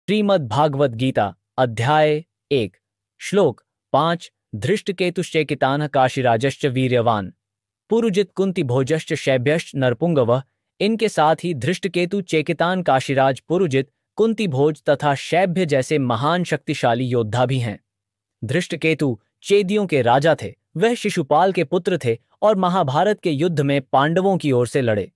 श्रीमद् भागवत गीता अध्याय 1 श्लोक 5 धृष्टकेतुश्चेकितानः काशीराजश्च वीर्यवान पुरुजित कुंती भोजश्च शैभ्यश्च नरपुंगवः। इनके साथ ही धृष्टकेतु, चेकितान, काशीराज, पुरुजित, कुंती भोज तथा शैभ्य जैसे महान शक्तिशाली योद्धा भी हैं। धृष्टकेतु चेदियों के राजा थे। वह शिशुपाल के पुत्र थे और महाभारत के युद्ध में पांडवों की ओर से लड़े।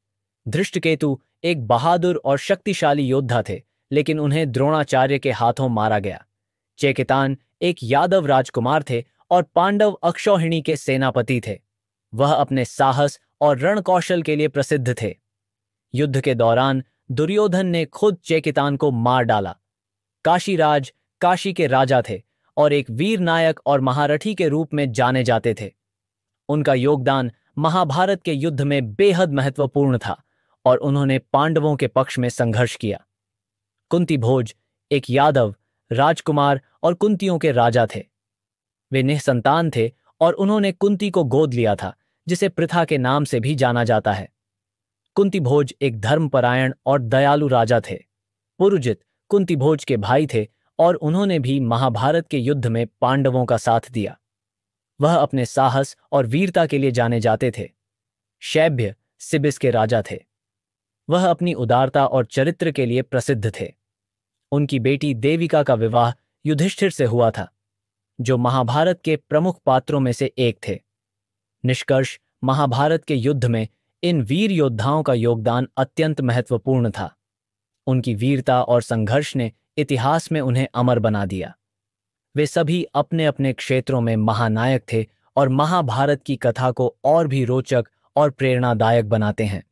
धृष्टकेतु एक बहादुर और शक्तिशाली योद्धा थे, लेकिन उन्हें द्रोणाचार्य के हाथों मारा गया। चेकितान एक यादव राजकुमार थे और पांडव अक्षौहिणी के सेनापति थे। वह अपने साहस और रणकौशल के लिए प्रसिद्ध थे। युद्ध के दौरान दुर्योधन ने खुद चेकितान को मार डाला। काशीराज काशी के राजा थे और एक वीर नायक और महारथी के रूप में जाने जाते थे। उनका योगदान महाभारत के युद्ध में बेहद महत्वपूर्ण था और उन्होंने पांडवों के पक्ष में संघर्ष किया। कुंती भोज एक यादव राजकुमार और कुंतियों के राजा थे। वे निःसंतान थे और उन्होंने कुंती को गोद लिया था, जिसे पृथा के नाम से भी जाना जाता है। कुंती भोज एक धर्मपरायण और दयालु राजा थे। पुरुजित कुंती भोज के भाई थे और उन्होंने भी महाभारत के युद्ध में पांडवों का साथ दिया। वह अपने साहस और वीरता के लिए जाने जाते थे। शैभ्य सिबिस के राजा थे। वह अपनी उदारता और चरित्र के लिए प्रसिद्ध थे। उनकी बेटी देविका का विवाह युधिष्ठिर से हुआ था, जो महाभारत के प्रमुख पात्रों में से एक थे। निष्कर्ष, महाभारत के युद्ध में इन वीर योद्धाओं का योगदान अत्यंत महत्वपूर्ण था। उनकी वीरता और संघर्ष ने इतिहास में उन्हें अमर बना दिया। वे सभी अपने अपने क्षेत्रों में महानायक थे और महाभारत की कथा को और भी रोचक और प्रेरणादायक बनाते हैं।